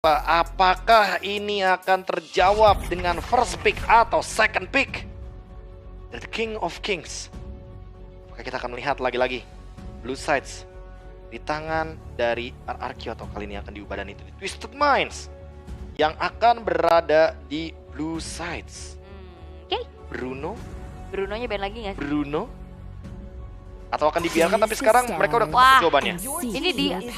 Apakah ini akan terjawab dengan first pick atau second pick dari King of Kings? Oke, kita akan melihat lagi-lagi Blue Sides di tangan dari RRQ, atau kali ini akan diubah dan itu di Twisted Minds yang akan berada di Blue Sides. Oke. Brunonya band lagi nggak sih? Bruno? Atau akan dibiarkan tapi sekarang mereka udah ketemu Wah, jawabannya. ini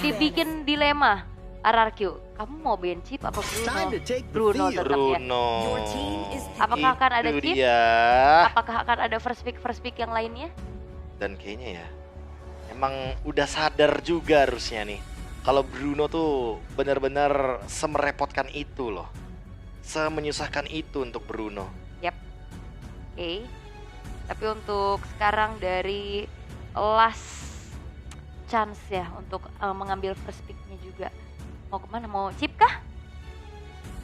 dibikin dilema. RRQ, kamu mau band Chip apa Bruno? Tetap ya. Bruno. Apakah akan ada Itu Chip? dia. Apakah akan ada first pick yang lainnya? Dan kayaknya ya, emang udah sadar juga harusnya nih, kalau Bruno tuh benar-benar semerepotkan itu loh, semenyusahkan itu untuk Bruno. Yap. Oke. Tapi untuk sekarang dari last chance ya untuk mengambil first picknya juga. Mau kemana? Mau Chip kah?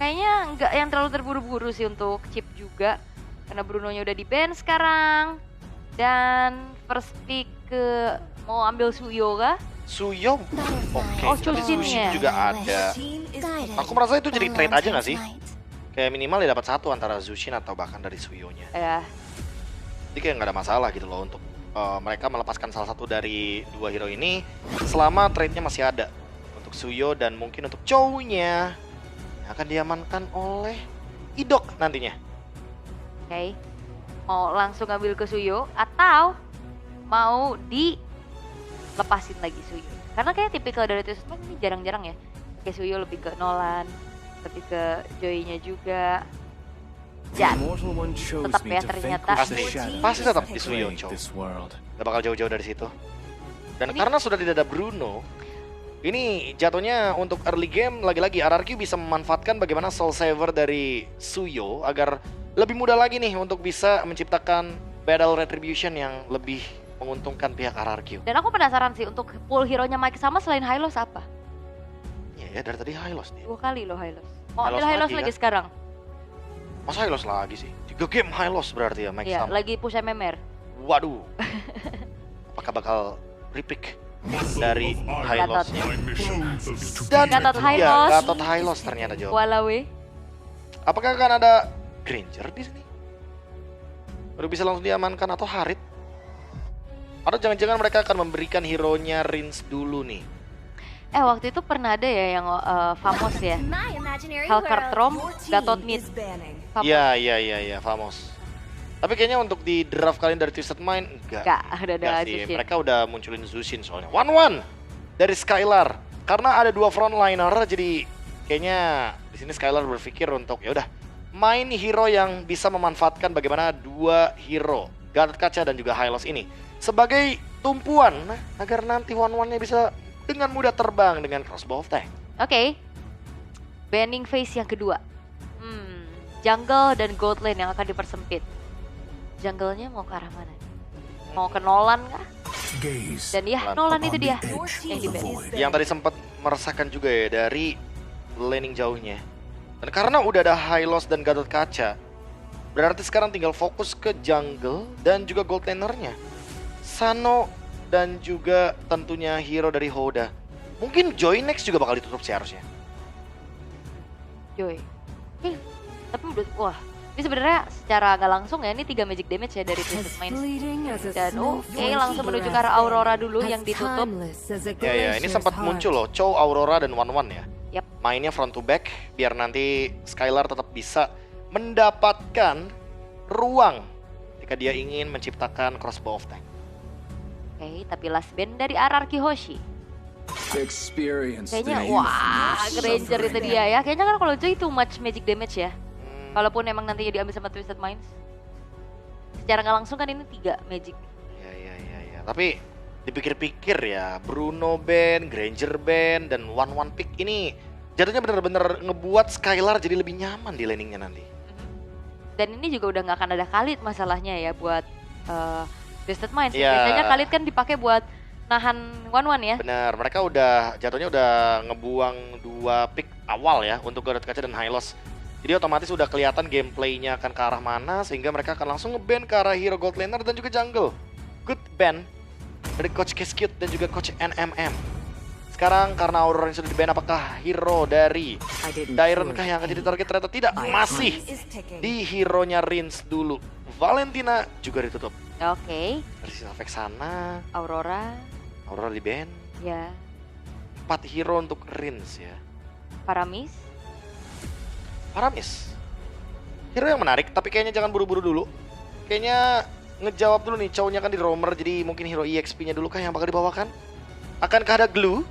Kayaknya nggak yang terlalu terburu-buru sih untuk Chip juga, karena Brunonya udah di ban sekarang. Dan first pick mau ambil Suyo kah? Suyo, oke, Oh, tapi Chujin Sushi ya? juga ada. Aku merasa itu jadi trade aja nggak sih? Kayak minimal ya dapat satu antara Zushin atau bahkan dari Suyonya. Ya, Jadi kayak nggak ada masalah gitu loh untuk mereka melepaskan salah satu dari dua hero ini selama trade-nya masih ada untuk Suyo dan mungkin untuk Chow-nya yang akan diamankan oleh Idok nantinya. oke. Mau langsung ambil ke Suyo atau mau dilepasin lagi Suyo? Karena kayak tipikal dari Twisted Mind ini jarang-jarang ya. Kayak Suyo lebih ke Nolan, lebih ke Joy-nya juga. Dan tetap ya ternyata Pasti tetap di Suyo, Chow. Gak bakal jauh-jauh dari situ. Dan Ini- karena sudah tidak ada Bruno, ini jatuhnya untuk early game lagi-lagi RRQ bisa memanfaatkan bagaimana Soul Saver dari Suyo agar lebih mudah lagi nih untuk bisa menciptakan battle retribution yang lebih menguntungkan pihak RRQ. Dan aku penasaran sih untuk pool hero-nya Mike sama selain Hylos apa? Ya dari tadi Hylos dia. 2 kali loh Hylos. Mau Hylos ambil Hylos lagi, lagi kan? sekarang? Masa Hylos lagi sih? 3 game Hylos berarti ya Mike Iya, sama. lagi push MMR. Waduh. Apakah bakal repick dari Hylosnya? Dan Gatot itu dia, Hylos. Gatot Hylos ternyata jawab. Walawe. Apakah akan ada Granger di sini? Baru bisa langsung diamankan atau Harit? Atau jangan-jangan mereka akan memberikan hero-nya Rins dulu nih? Waktu itu pernah ada ya yang famos ya. Halkartrom, Gatot Mid. Famos. Iya, Famos. Tapi kayaknya untuk di draft kalian dari Twisted Mind enggak. Enggak, udah ada Enggak sih, Jushin. mereka udah munculin Zushin soalnya. 1-1 dari Skylar. Karena ada dua frontliner, jadi kayaknya di sini Skylar berpikir untuk ya udah main hero yang bisa memanfaatkan bagaimana dua hero Gatot Kaca dan juga Hylos ini sebagai tumpuan agar nanti 1-1-nya bisa dengan mudah terbang dengan crossbow of tank. Oke. Banning phase yang kedua. Jungle dan gold lane yang akan dipersempit. Jungle-nya mau ke arah mana? Mau ke Nolan kah? Dan ya, Nolan itu dia yang di ban. Yang tadi sempat meresahkan juga ya dari laning jauhnya. Dan karena udah ada Hylos dan Gatot Kaca, berarti sekarang tinggal fokus ke jungle dan juga gold lanernya. Sano dan juga tentunya hero dari Hoda. Mungkin Joy next juga bakal ditutup sih harusnya. Joy. Tapi udah, wah. Ini sebenarnya secara nggak langsung ya, ini 3 magic damage ya dari Twisted Minds. Dan oke, langsung menuju ke arah Aurora dulu yang ditutup. Ya, ini sempat muncul loh, Chow, Aurora, dan 1-1 ya. Yap. Mainnya front to back, biar nanti Skylar tetap bisa mendapatkan ruang jika dia ingin menciptakan crossbow of tank. Oke, tapi last band dari RRQ Hoshi. Kayaknya, wah, Granger itu dia ya. Kayaknya kan kalau Joy too much magic damage ya. Walaupun emang nantinya diambil sama Twisted Minds. Secara nggak langsung kan ini 3 magic. Ya. Tapi dipikir-pikir ya, Bruno band, Granger band, dan 1-1 pick ini jatuhnya bener-bener ngebuat Skylar jadi lebih nyaman di laningnya nanti. Dan ini juga udah nggak akan ada Khalid masalahnya ya buat Twisted Minds. Iya. Biasanya Khalid kan dipakai buat nahan 1-1 ya. Bener, mereka jatuhnya udah ngebuang 2 pick awal ya untuk Gatot Kaca dan Hylos. Jadi otomatis udah kelihatan gameplaynya akan ke arah mana, sehingga mereka akan langsung nge-ban ke arah hero gold laner dan juga jungle. Good ban dari Coach Keskut dan juga Coach NMM. Sekarang karena Aurora yang sudah di-ban, apakah hero dari Dairon kah yang akan jadi target? Ternyata tidak, masih di hero-nya Rins dulu. Valentina juga ditutup. Oke. Tersisa Vexana, Aurora. Aurora di-ban. Ya. 4 hero untuk Rins ya. Paramis. Paramis. Hero yang menarik, tapi kayaknya jangan buru-buru dulu. Kayaknya ngejawab dulu nih, cowoknya kan di roamer, jadi mungkin hero EXP-nya dulu kah yang bakal dibawakan? Akankah ada Glue?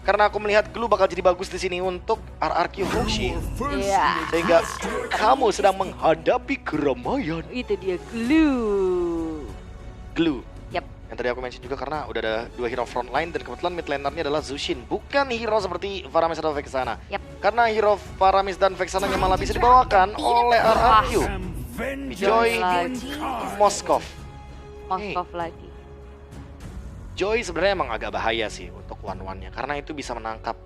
Karena aku melihat Glue bakal jadi bagus di sini untuk RRQ Hoshi. Iya. Sehingga kamu sedang menghadapi keramaian. Itu dia Glue. Glue. Yap. Yang tadi aku mention juga karena udah ada 2 hero frontline dan kebetulan mid lanernya adalah Zushin. Bukan hero seperti Paramis atau Vexana. Yap. Karena hero Paramis dan Vexana yang malah bisa dibawakan oleh RRQ. Joy Moskov. Moskov lagi. Joy sebenarnya emang agak bahaya sih untuk one-one-nya. Karena itu bisa menangkap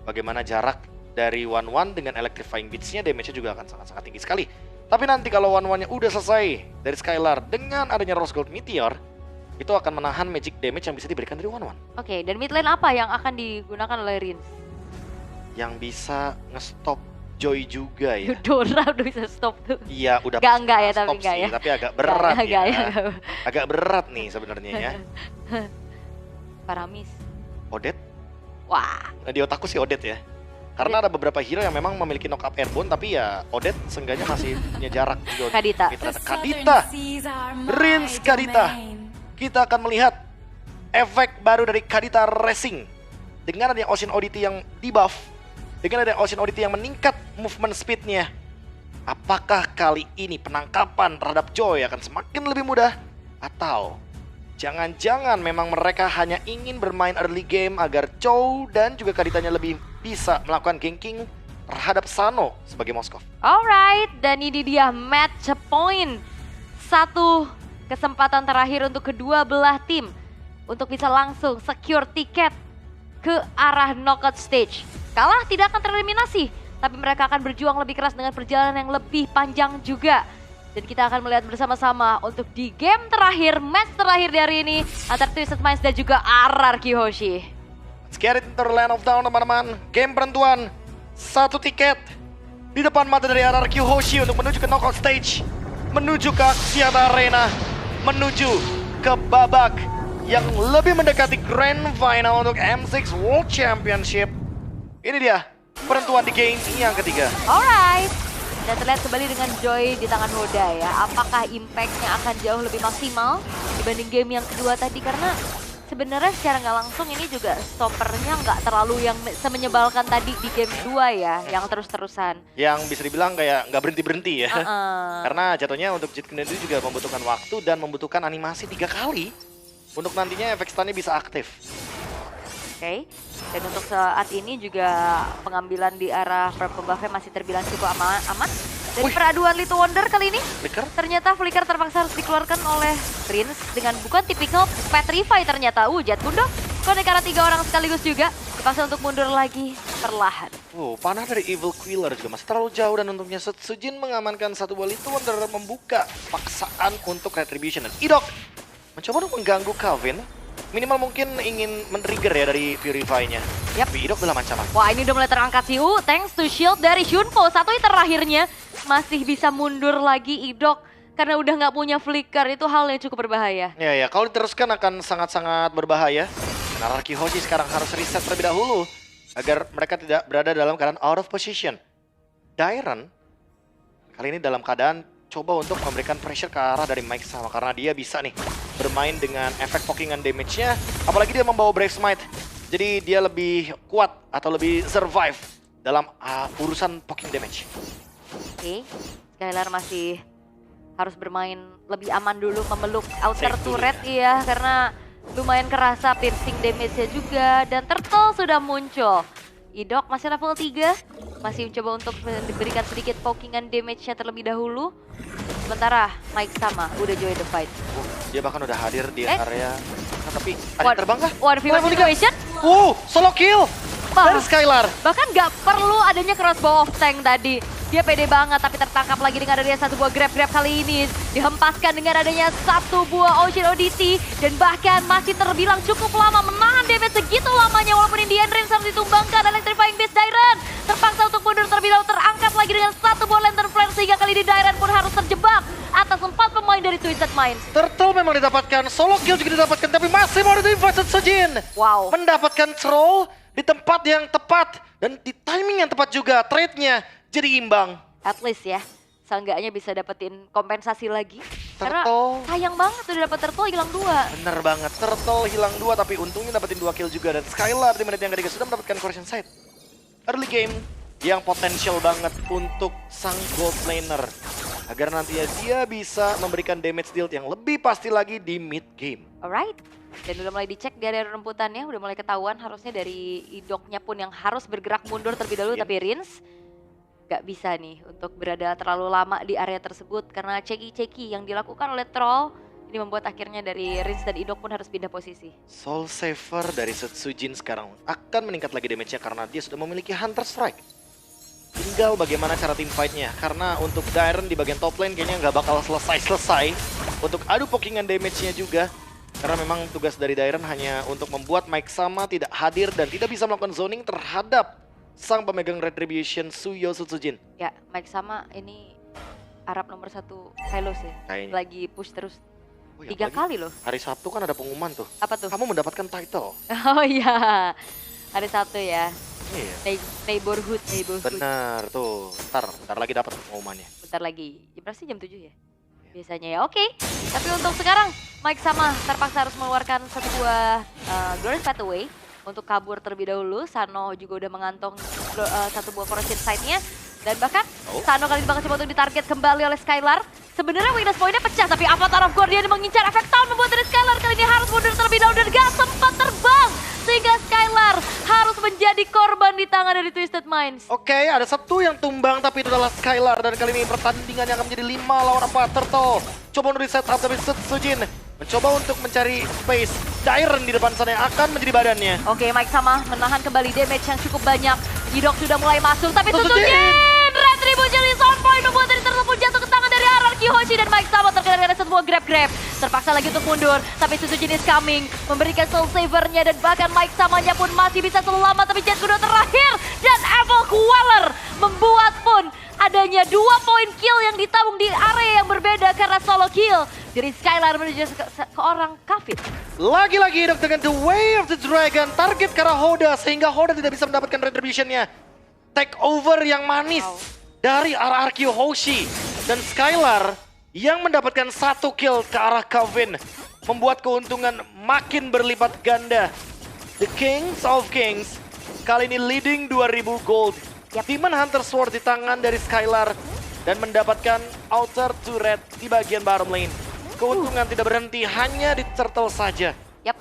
bagaimana jarak dari one-one dengan electrifying beats-nya, damage-nya juga akan sangat-sangat tinggi sekali. Tapi nanti kalau one-one-nya udah selesai dari Skylar dengan adanya Rose Gold Meteor, itu akan menahan magic damage yang bisa diberikan dari one-one. Oke, dan mid lane apa yang akan digunakan oleh Rins? Yang bisa nge-stop Joy juga ya. Dora udah bisa stop tuh. Iya, udah Enggak ya, stop tapi enggak sih, ya. tapi agak berat Enggak ya. ya. Agak berat nih sebenarnya ya. Paramis. Odette? Wah. Nah, di otakku sih Odette ya. Karena ada beberapa hero yang memang memiliki knock-up airborne, tapi ya Odette seenggaknya masih punya jarak. Kadita. Kadita. Rins Kadita. Kita akan melihat efek baru dari Kadita Racing. Dengan adanya Ocean Oddity yang di-buff, dengan adanya Ocean Oddity yang meningkat movement speed-nya, apakah kali ini penangkapan terhadap Joy akan semakin lebih mudah? Atau jangan-jangan memang mereka hanya ingin bermain early game agar Chow dan juga Kaditanya lebih bisa melakukan ganking terhadap Sano sebagai Moskov. Alright, dan ini dia match point. Satu kesempatan terakhir untuk kedua belah tim untuk bisa langsung secure tiket ke arah knockout stage. Kalah tidak akan tereliminasi, tapi mereka akan berjuang lebih keras dengan perjalanan yang lebih panjang juga. Dan kita akan melihat bersama-sama untuk di game terakhir, match terakhir di hari ini antara Twisted Minds dan juga RRQ Hoshi. Let's get it into the land of down teman-teman. Game penentuan, 1 tiket di depan mata dari RRQ Hoshi untuk menuju ke knockout stage, menuju ke Axiata Arena, menuju ke babak yang lebih mendekati Grand Final untuk M6 World Championship. Ini dia penentuan di game yang ketiga. Alright, dan terlihat kembali dengan Joy di tangan Hoda ya. Apakah impact-nya akan jauh lebih maksimal dibanding game yang kedua tadi? Karena sebenarnya secara nggak langsung ini juga stoppernya nggak terlalu yang semenyebalkan tadi di game 2 ya, yang terus-terusan. Yang bisa dibilang kayak nggak berhenti-berhenti ya. Karena jatuhnya untuk Jet Kennedy juga membutuhkan waktu dan membutuhkan animasi 3 kali untuk nantinya efek stunnya bisa aktif. Oke, dan untuk saat ini juga pengambilan di arah purple buff-nya masih terbilang cukup aman. Dan peraduan Little Wonder kali ini, ternyata Flicker terpaksa harus dikeluarkan oleh Rins dengan bukan tipikal Petrify ternyata. Jet Kundo, konek karena 3 orang sekaligus juga, dipaksa untuk mundur lagi perlahan. Panah dari Evil Queller juga masih terlalu jauh dan untungnya Sujin mengamankan satu buah Little Wonder membuka paksaan untuk Retribution. Dan Idok mencoba untuk mengganggu Calvin. Minimal mungkin ingin men-trigger ya dari Purify-nya. Tapi Idok dalam ancaman. Wah, ini udah mulai terangkat sih. Thanks to shield dari Shunpo. Satu hit terakhirnya masih bisa mundur lagi Idok. Karena udah nggak punya flicker, itu hal yang cukup berbahaya. Ya, kalau diteruskan akan sangat-sangat berbahaya. Nah, RRQ Hoshi sekarang harus reset terlebih dahulu. Agar mereka tidak berada dalam keadaan out of position. Dairon kali ini dalam keadaan coba untuk memberikan pressure ke arah dari Mike sama. Karena dia bisa nih bermain dengan efek pokingan damage-nya. Apalagi dia membawa Brave Smite. Jadi dia lebih kuat atau lebih survive dalam urusan poking damage. Oke, Skylar masih harus bermain lebih aman dulu, memeluk outer turret ya. Karena lumayan kerasa piercing damage-nya juga. Dan Turtle sudah muncul. Idok masih level 3. Masih mencoba untuk diberikan sedikit pokingan damage-nya terlebih dahulu. Sementara Mike sama udah join the fight. Dia bahkan udah hadir di area. Nah, tapi ada terbang kah? One v1 situation. Solo kill dari Skylar. Bahkan nggak perlu adanya crossbow of tank tadi. Dia pede banget tapi tertangkap lagi dengan adanya satu buah grab-grab kali ini. Dihempaskan dengan adanya satu buah Ocean Odyssey. Dan bahkan masih terbilang cukup lama menahan damage segitu lamanya. Walaupun Indian Reigns harus ditumbangkan. Electrifying Beast Dairen terpaksa untuk mundur terlebih dahulu. Terangkat lagi dengan satu buah Lantern Flare. Sehingga kali ini Dairen pun harus terjebak atas 4 pemain dari Twisted Minds. Turtle memang didapatkan, solo kill juga didapatkan, tapi masih mau di-invite Sujin. Wow. Mendapatkan troll di tempat yang tepat dan di timing yang tepat juga. Trade-nya jadi imbang. At least ya, seenggaknya bisa dapetin kompensasi lagi. Karena Turtle. sayang banget udah dapet Turtle hilang 2. Bener banget, Turtle hilang 2 tapi untungnya dapetin 2 kill juga. Dan Skylar di menit yang ketiga sudah mendapatkan correction side. Early game yang potensial banget untuk sang gold laner. Agar nantinya dia bisa memberikan damage deal yang lebih pasti lagi di mid game. Alright. Dan udah mulai dicek di area rumputannya, udah mulai ketahuan harusnya dari idoknya pun yang harus bergerak mundur terlebih dahulu. Tapi Rins gak bisa nih untuk berada terlalu lama di area tersebut. Karena ceki-ceki yang dilakukan oleh Troll ini membuat akhirnya dari Rins dan idok pun harus pindah posisi. Soul Saver dari Sujin sekarang akan meningkat lagi damage-nya karena dia sudah memiliki Hunter Strike. Tinggal bagaimana cara team fight-nya, karena untuk Dairen di bagian top lane kayaknya nggak bakal selesai-selesai untuk adu pokingan damage-nya juga. Karena memang tugas dari Dairen hanya untuk membuat Mike Sama tidak hadir dan tidak bisa melakukan zoning terhadap sang pemegang Retribution Suyo Sujin. Ya, Mike Sama ini Arab nomor 1 Hylos ya, Kayaknya. lagi push terus. Oh ya, 3 kali loh. Hari Sabtu kan ada pengumuman tuh. Apa tuh? Kamu mendapatkan title. Oh iya, hari Sabtu ya. Iya. Neighborhood. Benar tuh. Bentar lagi dapat pengumumannya. Bentar lagi. Pasti jam 7 ya? Biasanya ya. Oke. Tapi untuk sekarang Mike Sama terpaksa harus mengeluarkan satu buah Glorious Pathway untuk kabur terlebih dahulu. Sano juga udah mengantong satu buah correction side-nya. Dan bahkan Sano kali ini bakal coba untuk ditarget kembali oleh Skylar. Sebenarnya weakness point-nya pecah, tapi Avatar of Guardian mengincar efek tahun membuat dari Skylar kali ini harus mundur terlebih dahulu dan gak sempat terbang. Sehingga Skylar harus menjadi korban di tangan dari Twisted Minds. Oke, ada satu yang tumbang tapi itu adalah Skylar. Dan kali ini pertandingan yang akan menjadi 5 lawan 4. Turtle coba untuk di set up tapi Sujin mencoba untuk mencari space. Dairen di depan sana yang akan menjadi badannya. Oke, Mike Sama menahan kembali damage yang cukup banyak. Idok sudah mulai masuk, tapi Sujin! Retribution is on point membuat dari Turtle pun jatuh ke tangan dari Hierarchy Hoshi dan Mike Sama terkena dengan sebuah grab-grab. Terpaksa lagi untuk mundur, tapi Sujin is coming. Memberikan soul saver-nya dan bahkan Mike Samanya pun masih bisa selamat. Tapi jet kuda terakhir dan Evil Queller membuat pun adanya 2 poin kill yang ditabung di area yang berbeda karena solo kill dari Skylar menuju ke orang Kafit. Lagi-lagi hidup dengan The Way of the Dragon. Target ke arah Hoda sehingga Hoda tidak bisa mendapatkan retribution-nya. Take over yang manis dari RRQ Hoshi. Dan Skylar yang mendapatkan 1 kill ke arah Kevin. Membuat keuntungan makin berlipat ganda. The Kings of Kings kali ini leading 2000 gold. Demon Hunter Sword di tangan dari Skylar. Dan mendapatkan Outer Turret di bagian bottom lane. Keuntungan tidak berhenti hanya di Turtle saja. Yap,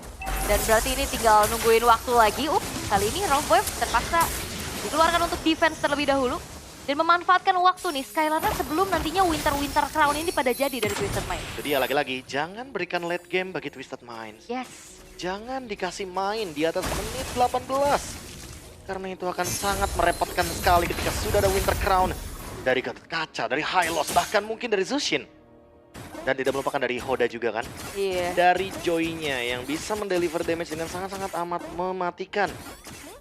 dan berarti ini tinggal nungguin waktu lagi. Kali ini Round Wave terpaksa dikeluarkan untuk defense terlebih dahulu. Dan memanfaatkan waktu nih Skylar sebelum nantinya Winter Crown ini pada jadi dari Twisted Minds. Jadi ya lagi-lagi jangan berikan late game bagi Twisted Minds. Yes. Jangan dikasih main di atas menit 18. Karena itu akan sangat merepotkan sekali ketika sudah ada Winter Crown. Dari Gatot Kaca, dari Hylos, bahkan mungkin dari Zushin. Dan tidak melupakan dari Hoda juga kan. Iya. Dari Joy-nya yang bisa mendeliver damage dengan sangat-sangat amat mematikan.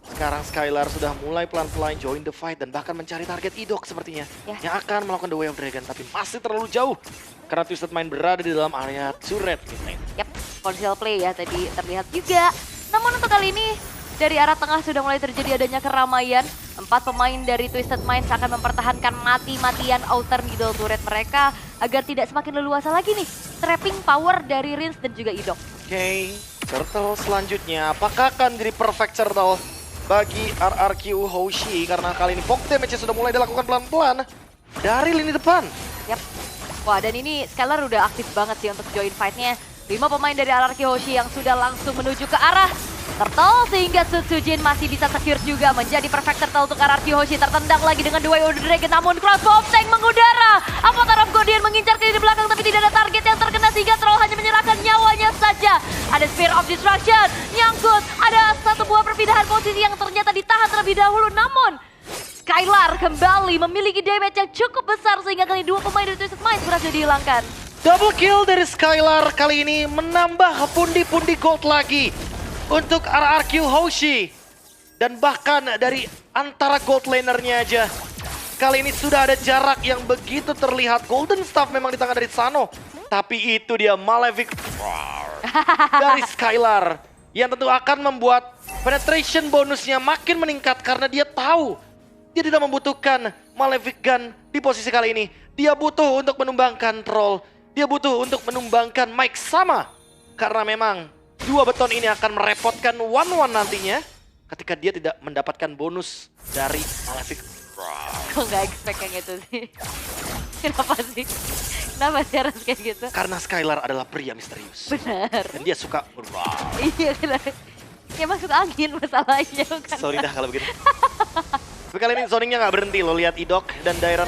Sekarang Skylar sudah mulai pelan-pelan join the fight dan bahkan mencari target Idok sepertinya. Yang akan melakukan The Way of Dragon tapi masih terlalu jauh. Karena Twisted Mind berada di dalam area turret. Yap, conceal play ya tadi terlihat juga. Namun untuk kali ini dari arah tengah sudah mulai terjadi adanya keramaian. 4 pemain dari Twisted Minds akan mempertahankan mati-matian outer middle turret mereka agar tidak semakin leluasa lagi nih. Trapping power dari Rins dan juga Idok. Oke, Turtle selanjutnya apakah akan jadi perfect turtle bagi RRQ Hoshi karena kali ini poke damage sudah mulai dilakukan pelan-pelan dari lini depan. Yap. Wah, dan ini Skylar udah aktif banget sih untuk join fight-nya. 5 pemain dari RRQ Hoshi yang sudah langsung menuju ke arah Turtle sehingga Sujin masih bisa secure juga menjadi perfect turtle untuk RRQ Hoshi. Tertendang lagi dengan The Way of the Dragon namun crossbow tank mengudara. Avatar of Guardian mengincar ke di belakang tapi tidak ada target yang terkena sehingga Troll hanya menyerahkan nyawanya saja. Ada Spear of Destruction, nyangkut, ada satu buah perpindahan posisi yang ternyata ditahan terlebih dahulu namun Skylar kembali memiliki damage yang cukup besar sehingga kali 2 pemain dari Twisted Minds berhasil dihilangkan. Double kill dari Skylar kali ini menambah pundi-pundi gold lagi untuk RRQ Hoshi. Dan bahkan dari antara gold lanernya aja, kali ini sudah ada jarak yang begitu terlihat. Golden Staff memang di tangan dari Sano, tapi itu dia Malefic dari Skylar yang tentu akan membuat penetration bonusnya makin meningkat karena dia tahu dia tidak membutuhkan Malefic Gun di posisi kali ini. Dia butuh untuk menumbangkan troll. Dia butuh untuk menumbangkan Mike Sama. Karena memang dua beton ini akan merepotkan 1-1 nantinya ketika dia tidak mendapatkan bonus dari Malefic. Kok gak expect yang itu sih? Kenapa sih? Kenapa sih harus kayak gitu? Karena Skylar adalah pria misterius. Benar. Dan dia suka Iya benar. Kayak masuk angin masalahnya kan. Sorry dah kalau begitu. Tapi kali ini zoningnya nggak berhenti lo, lihat Idok dan Dairon.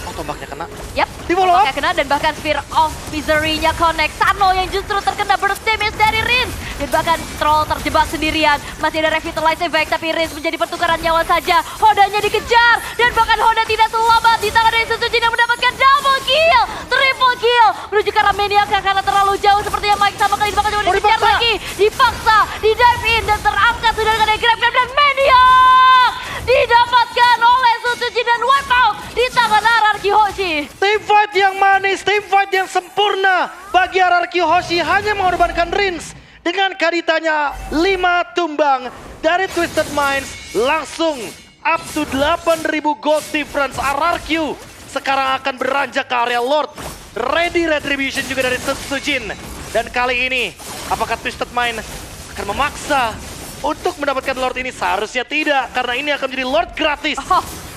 Oh, tombaknya kena. Yap, Di follow up. tombaknya kena dan bahkan Spear of Misery-nya connect. Sano yang justru terkena burst damage dari Rince. Dan bahkan Troll terjebak sendirian. Masih ada Revitalize Effect tapi Rince menjadi pertukaran nyawa saja. Hodanya dikejar dan bahkan Hoda tidak selamat di tangan dari Setsujin yang mendapatkan double kill. Triple kill menuju ke arah Maniac karena terlalu jauh sepertinya Mike Sama kali ini bakal coba dikejar lagi. Dipaksa, di dive in dan terangkat sudah dengan grab dan Maniac didapatkan oleh Setsujin dan wipe out di tangan RRQ Hoshi. Team fight yang manis, team fight yang sempurna bagi RRQ Hoshi hanya mengorbankan Rince. Dengan kaditanya 5 tumbang dari Twisted Minds langsung up to 8.000 gold difference. RRQ sekarang akan beranjak ke area Lord. Ready Retribution juga dari Setsujin. Dan kali ini apakah Twisted Minds akan memaksa untuk mendapatkan Lord ini? Seharusnya tidak, karena ini akan menjadi Lord gratis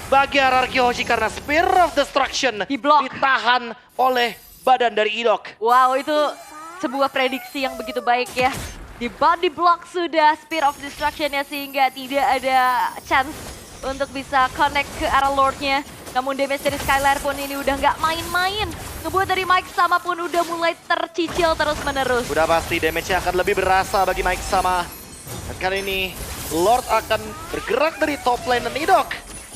bagi RRQ Hoshi karena Spear of Destruction Di-block. ditahan oleh badan dari Idok. Wow, itu sebuah prediksi yang begitu baik ya. Di body block sudah Spear of Destruction-nya sehingga tidak ada chance untuk bisa connect ke arah Lord-nya. Namun damage dari Skylar pun ini udah nggak main-main. Ngebuat dari Mike Sama pun udah mulai tercicil terus-menerus. Udah pasti damage-nya akan lebih berasa bagi Mike Sama. Dan kali ini Lord akan bergerak dari top lane dan Idok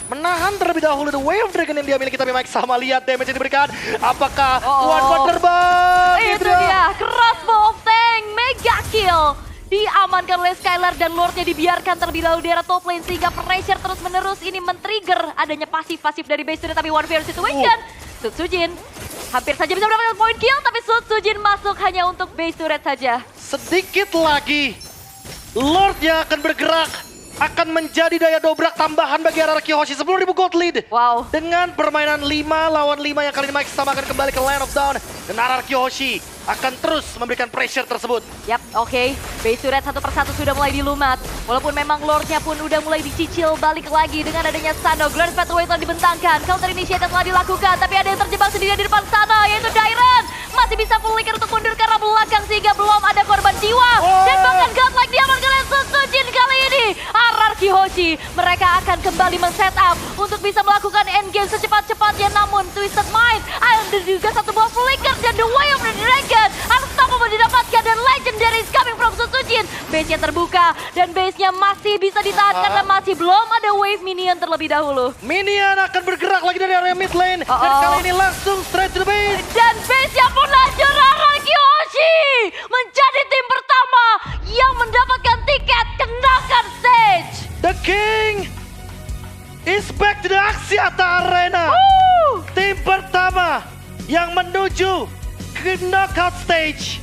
menahan terlebih dahulu The Way of Dragon yang dia miliki, tapi Mike Sama lihat damage yang diberikan. Apakah one terbang? Itu dia, crossbow of tank, mega kill. Diamankan oleh Skylar dan Lordnya dibiarkan terlebih dahulu di arah top lane sehingga pressure terus menerus ini men-trigger adanya pasif-pasif dari base turret, tapi one fair situation. Setsujin hampir saja bisa mendapatkan point kill, tapi Setsujin masuk hanya untuk base turret saja. Sedikit lagi Lordnya akan bergerak, akan menjadi daya dobrak tambahan bagi RRQ Hoshi. 10.000 gold lead. Wow. Dengan permainan 5 lawan 5 yang kali ini Mike Sama akan kembali ke Land of Dawn. Dan RRQ Hoshi akan terus memberikan pressure tersebut. Yap, oke. Base turret satu persatu sudah mulai dilumat. Walaupun memang Lordnya pun udah mulai dicicil balik lagi dengan adanya Sano. Grand Pathway telah dibentangkan. Counter initiate telah dilakukan. Tapi ada yang terjebak sendiri di depan sana, yaitu Dairon. Masih bisa flicker untuk mundur ke arah belakang sehingga belum ada korban jiwa. Dan bahkan godlike diamankan oleh Setsujin kali ini. RRQ Hoshi, mereka akan kembali men-setup untuk bisa melakukan endgame secepat-cepatnya. Namun Twisted Mind ada juga satu buah flicker dan The Way of the Dragon unstoppable didapatkan dan legendary is coming from Setsujin. Base-nya terbuka dan base-nya masih bisa ditahan karena masih belum ada wave minion terlebih dahulu. Minion akan bergerak lagi dari area mid lane. Dan kali ini langsung straight to the base. Dan base-nya pun hancur. RRQ Hoshi menjadi tim pertama yang mendapatkan tiket kenakan stage. The King is back to the Axiata Arena. Tim pertama yang menuju ke knockout stage.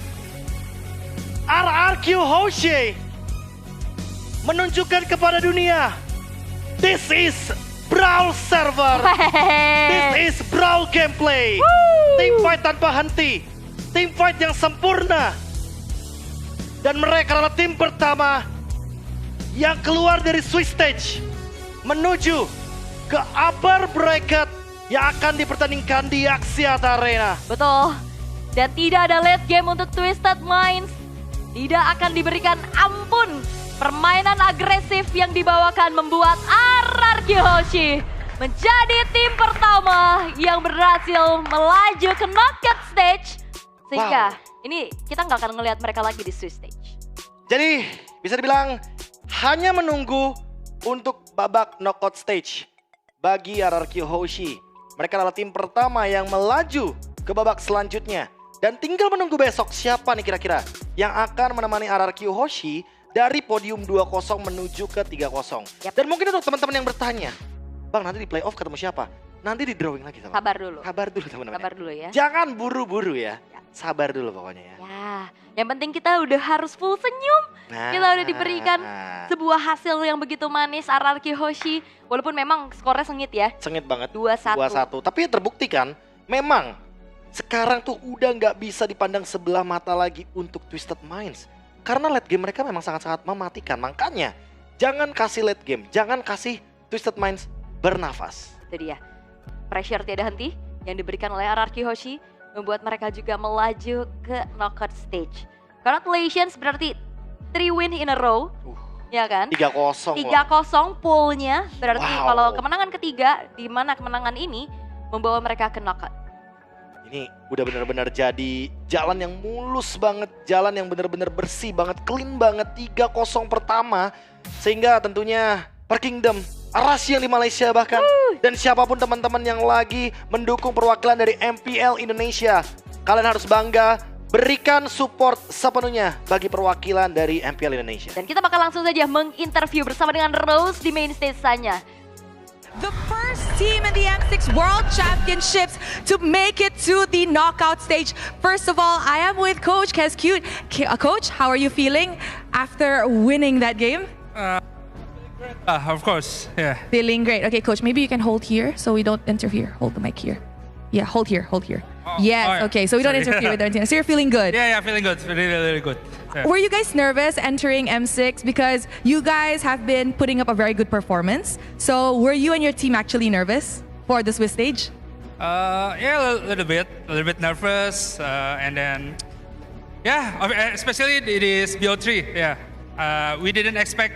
RRQ Hoshi menunjukkan kepada dunia, this is Brawl server. This is Brawl gameplay. Team fight tanpa henti. Team fight yang sempurna. Dan mereka adalah tim pertama yang keluar dari Swiss Stage menuju ke upper bracket yang akan dipertandingkan di Axiata Arena. Betul. Dan tidak ada late game untuk Twisted Minds. Tidak akan diberikan ampun. Permainan agresif yang dibawakan membuat RRQ Hoshi menjadi tim pertama yang berhasil melaju ke knockout stage. Sehingga ini kita nggak akan ngelihat mereka lagi di Swiss Stage. Jadi bisa dibilang hanya menunggu untuk babak knockout stage bagi RRQ Hoshi. Mereka adalah tim pertama yang melaju ke babak selanjutnya. Dan tinggal menunggu besok siapa nih kira-kira yang akan menemani RRQ Hoshi dari podium 2-0 menuju ke 3-0. Dan mungkin untuk teman-teman yang bertanya, Bang nanti di playoff ketemu siapa? Nanti di drawing lagi sama. Sabar dulu. Sabar dulu teman-teman. Sabar dulu ya. Jangan buru-buru ya. Sabar dulu pokoknya ya. Ya, yang penting kita udah harus full senyum. Kita udah diberikan sebuah hasil yang begitu manis RRQ Hoshi. Walaupun memang skornya sengit ya. Sengit banget. 2-1. Tapi terbukti kan memang sekarang tuh udah nggak bisa dipandang sebelah mata lagi untuk Twisted Minds. Karena late game mereka memang sangat-sangat mematikan. Makanya jangan kasih late game, jangan kasih Twisted Minds bernafas. Itu dia. Pressure tiada henti yang diberikan oleh RRQ Hoshi membuat mereka juga melaju ke knockout stage. Congratulations, berarti 3 win in a row. Ya kan? 3-0 3-0 poolnya. Berarti kalau kemenangan ketiga, di mana kemenangan ini membawa mereka ke knockout. Ini udah benar-benar jadi jalan yang mulus banget, jalan yang benar-benar bersih banget, clean banget. 3-0 pertama, sehingga tentunya Per Kingdom, Arashi yang di Malaysia bahkan, dan siapapun teman-teman yang lagi mendukung perwakilan dari MPL Indonesia, kalian harus bangga, berikan support sepenuhnya bagi perwakilan dari MPL Indonesia. Dan kita bakal langsung saja menginterview bersama dengan Rose di main stage sana. The first team in the M6 World Championships to make it to the knockout stage. First of all, I am with Coach Keskute. Coach, how are you feeling after winning that game? Of course, yeah. Feeling great. Okay, Coach, maybe you can hold here so we don't interfere. Hold the mic here. Yeah, hold here, hold here. Yes, okay, so we don't interfere with everything. So you're feeling good? Yeah, feeling good. Really, really good. Yeah. Were you guys nervous entering M6 because you guys have been putting up a very good performance? So were you and your team actually nervous for the Swiss stage? Yeah, a little bit nervous, and then yeah, especially it is BO3. Yeah, we didn't expect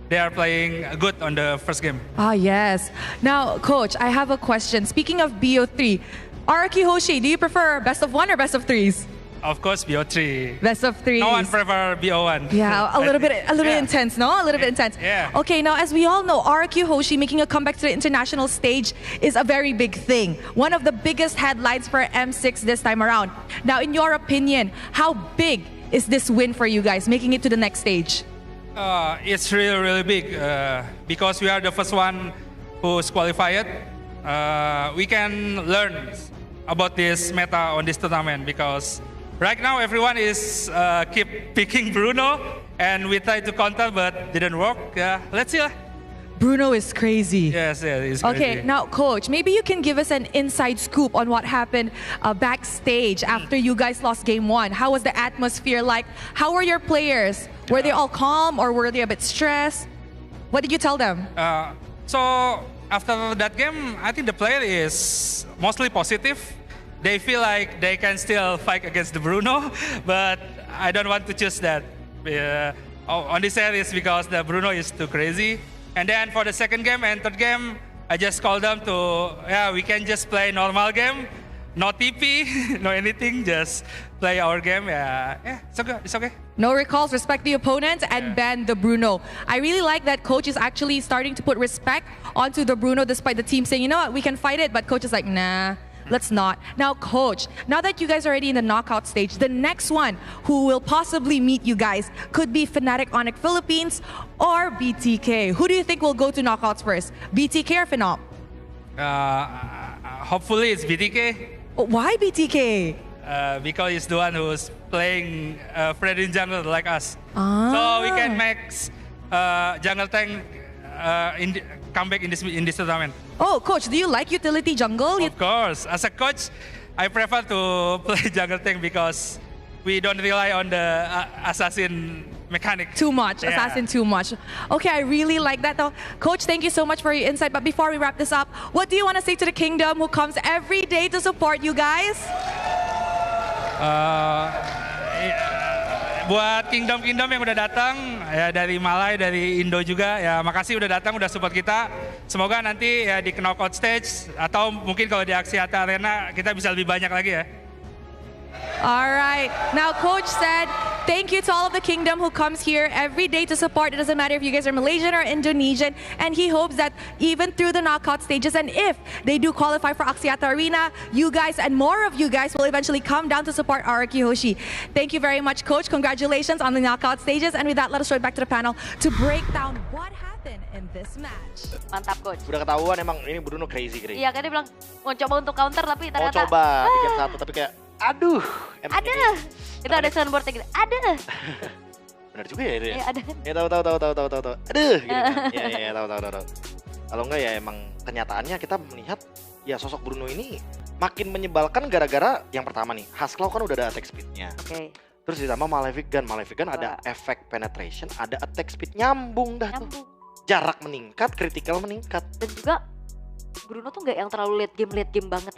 they are playing good on the first game. Ah, yes. Now, Coach, I have a question. Speaking of BO3, RRQ Hoshi, do you prefer best of 1 or best of 3s? Of course, BO3. Best of 3s. No one prefer BO1. Yeah, a little bit intense, no? A little bit intense. Yeah. Okay, now as we all know, RRQ Hoshi making a comeback to the international stage is a very big thing. One of the biggest headlines for M6 this time around. Now, in your opinion, how big is this win for you guys, making it to the next stage? It's really, really big because we are the first one who's qualified. We can learn about this meta on this tournament because right now everyone is keep picking Bruno and we tried to counter but didn't work. Yeah, let's see. Bruno is crazy. Yes, it's crazy. Okay, now Coach, maybe you can give us an inside scoop on what happened backstage after you guys lost game 1. How was the atmosphere like? How were your players? Were they all calm or were they a bit stressed? What did you tell them? So after that game, I think the player is mostly positive. They feel like they can still fight against the Bruno, but I don't want to choose that. On this series because the Bruno is too crazy. And then for the second game and third game, I just called them to, we can just play normal game, no TP, no anything, just play our game. Yeah, it's okay. No recalls, respect the opponent, and ban the Bruno. I really like that Coach is actually starting to put respect onto the Bruno despite the team saying, you know what, we can fight it, but Coach is like, nah. Let's not. Now, Coach, now that you guys are already in the knockout stage, the next one who will possibly meet you guys could be Fnatic Onyx Philippines or BTK. Who do you think will go to knockouts first? BTK or Phenom? Hopefully it's BTK. Why BTK? Because he's the one who's playing Freddy in jungle like us. So we can make jungle tank come back in this tournament. Oh, Coach, do you like utility jungle? Of course. As a coach, I prefer to play jungle tank because we don't rely on the assassin mechanic. Too much, assassin too much. Okay, I really like that though. Coach, thank you so much for your insight. But before we wrap this up, what do you want to say to the Kingdom who comes every day to support you guys? Buat Kingdom yang udah datang, ya dari Malai, dari Indo juga, ya makasih udah datang, udah support kita. Semoga nanti ya di knockout stage atau mungkin kalau di Axiata Arena kita bisa lebih banyak lagi ya. All right. Now, Coach said Thank you to all of the kingdom who comes here every day to support. It doesn't matter if you guys are Malaysian or Indonesian. And he hopes that even through the knockout stages, and if they do qualify for Axiata Arena, you guys and more of you guys will eventually come down to support Araki Hoshi. Thank you very much, Coach. Congratulations on the knockout stages. And with that, let us throw it back to the panel to break down what happened in this match. Mantap, Coach. Udah ketahuan emang ini Bruno crazy. Iya, kan dia bilang mau coba untuk counter tapi Mau ternyata coba di game 1 tapi kayak aduh. emang ada. ini- Itu ada soundboardnya gitu. Ada. Benar juga ya itu ya. Ya, ada. Ya tahu. Aduh gitu kan. Ya tahu. Kalau enggak ya emang kenyataannya kita melihat ya sosok Bruno ini makin menyebalkan gara-gara yang pertama nih, Haskell kan udah ada attack speed-nya. Oke. Terus ditambah Malefic Gun ada Wah. efek penetration, ada attack speed nyambung dah tuh. Nyambung. Jarak meningkat, critical meningkat. Dan juga Bruno tuh nggak yang terlalu late game banget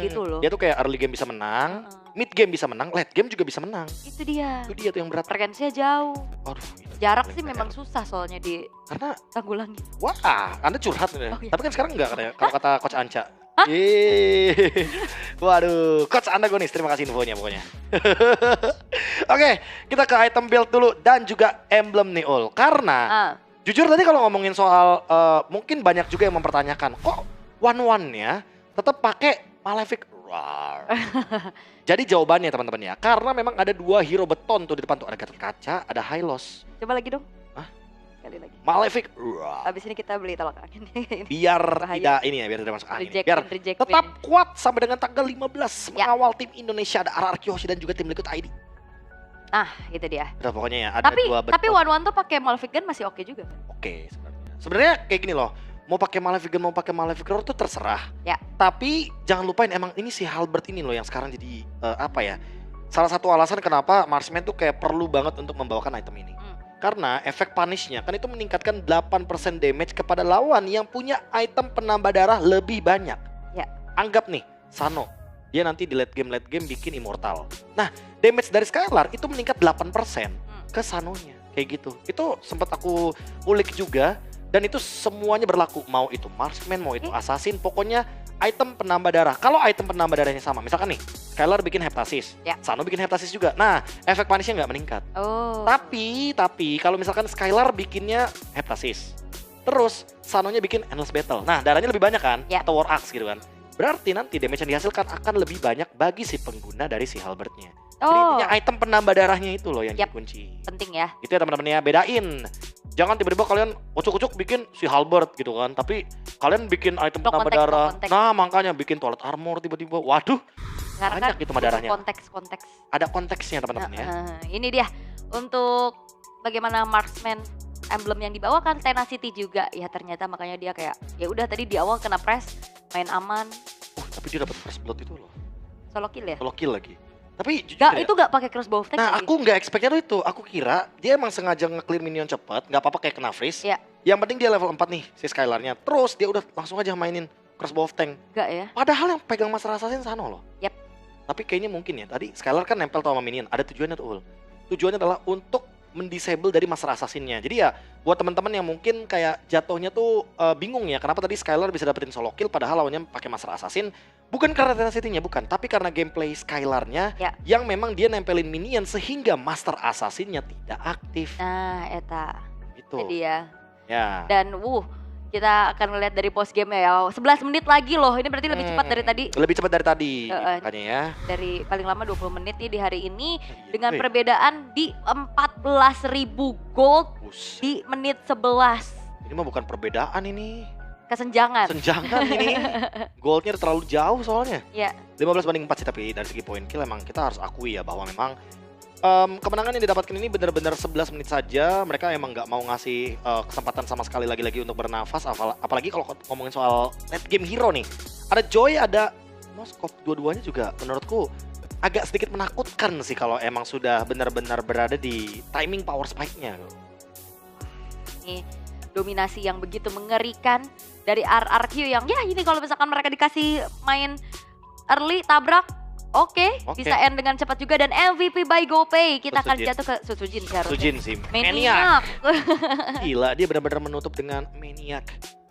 gitu loh. Dia tuh kayak early game bisa menang, mid game bisa menang, late game juga bisa menang. Itu dia. Itu dia tuh yang berat. Frekuensinya jauh. Aduh, itu Jarak paling sih PR. memang susah soalnya Karena ditanggulangi. wah, Anda curhat nih. Oh, iya. Tapi kan sekarang enggak katanya, kalau kata Coach Anca. Waduh, Coach antagonis, terima kasih infonya pokoknya. Oke, kita ke item build dulu dan juga emblem nih Ul. Karena jujur tadi kalau ngomongin soal mungkin banyak juga yang mempertanyakan, kok one-one-nya tetap pakai Malefic Roar. Jadi jawabannya teman-teman ya, karena memang ada 2 hero beton tuh di depan tuh, ada Gatot Kaca, ada Hylos. Coba lagi dong. Hah? Sekali lagi. Malefic Roar. Abis ini kita beli tolak angin. Biar Bahaya. tidak ini ya, biar tidak masuk angin. Reject Biar win, reject tetap win. kuat sampai dengan tanggal 15 Ya. mengawal tim Indonesia, ada RRQ Hoshi dan juga tim Liquid ID. Ah, itu dia. Udah pokoknya ya, ada Tapi 2 beton. tapi one tuh pakai Malefic Gun masih oke juga. Oke sebenarnya. Sebenarnya kayak gini loh, mau pakai Malefic Gun, mau pakai Malefic Roar tuh terserah. Ya. Tapi jangan lupain emang ini si Halberd ini loh yang sekarang jadi apa ya? Salah satu alasan kenapa Marksman tuh kayak perlu banget untuk membawakan item ini. Karena efek punishnya kan itu meningkatkan 8% damage kepada lawan yang punya item penambah darah lebih banyak. Ya. Anggap nih, Sano. Dia nanti di late game bikin immortal. Nah, damage dari Skylar itu meningkat 8% ke Sanonya. Kayak gitu. Itu sempat aku ulik juga. Dan itu semuanya berlaku. Mau itu Marksman, mau itu Assassin. Pokoknya item penambah darah. Kalau item penambah darahnya sama. Misalkan nih, Skylar bikin Heptasis. Ya. Sano bikin Heptasis juga. Nah, efek punishnya nggak meningkat. Oh. Tapi kalau misalkan Skylar bikinnya Heptasis, terus Sanonya bikin Endless Battle. Nah, darahnya lebih banyak kan? Ya. Atau War Axe gitu kan. Berarti nanti damage yang dihasilkan akan lebih banyak bagi si pengguna dari si Halberdnya. Jadi Oh. intinya item penambah darahnya itu loh yang Yap. dikunci. Penting ya. Itu ya teman-teman ya, bedain. Jangan tiba-tiba kalian ucuk-ucuk bikin si Halberd gitu kan. Tapi kalian bikin item No penambah context, no darah. context. Nah, makanya bikin toilet armor tiba-tiba. Waduh, Karena banyak itu mah darahnya. konteks. ada konteksnya teman-teman ya. Ini dia untuk bagaimana marksman emblem yang dibawakan Tenacity juga ya, ternyata makanya dia kayak ya udah tadi di awal kena press main aman Tapi dia dapat first blood itu loh. solo kill ya. Solo kill lagi. Tapi jujur Gak, ya, itu gak pakai crossbow attack nah lagi. aku nggak expect-nya tuh itu. Aku kira dia emang sengaja nge-clear minion cepet, nggak apa-apa kayak kena freeze. Iya. Yang penting dia level 4 nih si Skylarnya. Terus dia udah langsung aja mainin crossbow of tank. Gak ya. Padahal yang pegang Master Assassin Sano loh. Yap. Tapi kayaknya mungkin ya, tadi Skylar kan nempel tuh sama minion. Ada tujuannya tuh Ul. Tujuannya adalah untuk mendisable dari Master Assassin-nya. Jadi ya buat teman-teman yang mungkin kayak jatuhnya tuh bingung ya, kenapa tadi Skylar bisa dapetin solo kill padahal lawannya pakai Master Assassin. Bukan karena tenacity-nya, bukan, tapi karena gameplay Skylar-nya Ya. yang memang dia nempelin minion sehingga Master Assassin-nya tidak aktif. Nah, eta. Gitu. Jadi ya. Ya. Dan kita akan ngeliat dari post game ya. 11 menit lagi loh. Ini berarti lebih cepat dari tadi. Lebih cepat dari tadi, Heeh. makanya ya. Dari paling lama 20 menit nih di hari ini dengan Wih, perbedaan di 14.000 gold bus. di menit 11. Ini mah bukan perbedaan ini. Kesenjangan. Senjangan ini. Goldnya terlalu jauh soalnya. Ya. 15-4 sih, tapi dari segi point kill emang kita harus akui ya bahwa memang kemenangan yang didapatkan ini benar-benar 11 menit saja. Mereka emang nggak mau ngasih kesempatan sama sekali lagi untuk bernafas. Apalagi kalau ngomongin soal late game hero nih. Ada Joy, ada Moskov. Dua-duanya juga menurutku agak sedikit menakutkan sih kalau emang sudah benar-benar berada di timing power spike-nya. Ini dominasi yang begitu mengerikan dari RRQ yang ya ini kalau misalkan mereka dikasih main early tabrak oke, bisa end dengan cepat juga dan MVP by GoPay. Kita akan Sujin. jatuh ke Sujin seharusnya. Sujin sih. Maniac. Gila, dia benar-benar menutup dengan Maniac.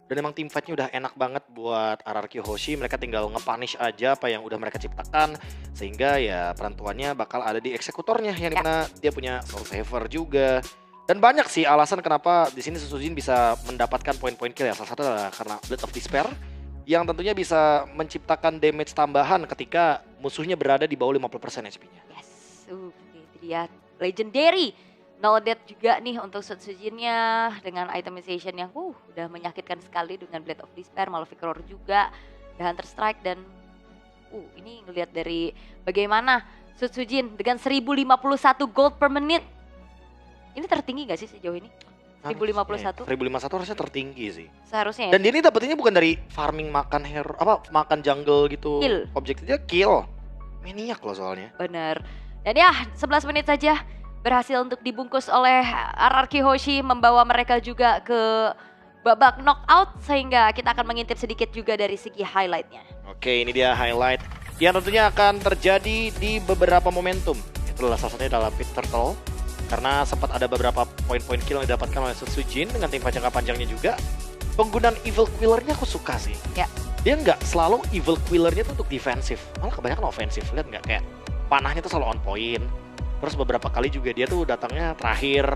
Dan emang team fight-nya udah enak banget buat RRQ Hoshi. Mereka tinggal nge-punish aja apa yang udah mereka ciptakan. Sehingga ya penentuannya bakal ada di eksekutornya. Yang dimana dia punya Soul Saver juga. Dan banyak sih alasan kenapa di sini Sutsujin bisa mendapatkan poin-poin kill ya. Salah satu adalah karena Blade of Despair. Yang tentunya bisa menciptakan damage tambahan ketika musuhnya berada di bawah 50% HP-nya. Yes, itu dia Legendary. No death juga nih untuk Sutsujinnya dengan itemization yang udah menyakitkan sekali dengan Blade of Despair, Malefic Roar juga, dan Hunter Strike dan ini ngelihat dari bagaimana Sutsujin dengan 1051 gold per menit. Ini tertinggi gak sih sejauh ini? 1051? 1051 harusnya tertinggi sih. Seharusnya ya. Dan dia ini dapetinnya bukan dari farming makan hero, makan jungle gitu. Kill. Objektifnya kill. Maniak loh soalnya. Bener. Dan ya 11 menit saja berhasil untuk dibungkus oleh RRQ Hoshi, membawa mereka juga ke babak knockout, sehingga kita akan mengintip sedikit juga dari segi highlightnya. Oke, ini dia highlight yang tentunya akan terjadi di beberapa momentum. Itulah salah satunya adalah Pit Turtle, karena sempat ada beberapa poin-poin kill yang didapatkan oleh Sutsujin dengan tim jangka panjangnya juga. Penggunaan Evil Queller-nya aku suka sih. Ya. Dia nggak selalu Evil Queller-nya tuh untuk defensif, malah kebanyakan ofensif. Lihat nggak, kayak panahnya tuh selalu on point. Terus beberapa kali juga dia tuh datangnya terakhir.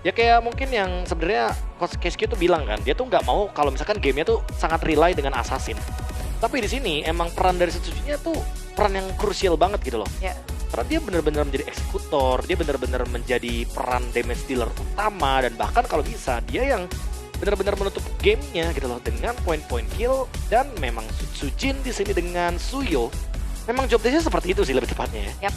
Ya kayak mungkin yang sebenarnya Coach Keski tuh bilang kan, dia tuh nggak mau kalau misalkan gamenya tuh sangat rely dengan assassin. Tapi di sini emang peran dari Sutsujinnya tuh peran yang krusial banget gitu loh. Ya. Karena dia benar-benar menjadi eksekutor, dia benar-benar menjadi peran damage dealer utama, dan bahkan kalau bisa dia yang benar-benar menutup gamenya gitu loh dengan poin-poin kill. Dan memang Sutsujin di sini dengan Suyo memang job desk-nya seperti itu sih lebih tepatnya ya. Yap.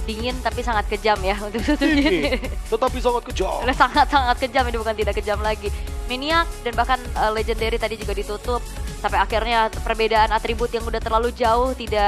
Dingin tapi sangat kejam ya untuk Sutsujin. Tetapi sangat kejam. Sangat-sangat kejam, ini bukan tidak kejam lagi. Maniac dan bahkan Legendary tadi juga ditutup. Sampai akhirnya perbedaan atribut yang udah terlalu jauh tidak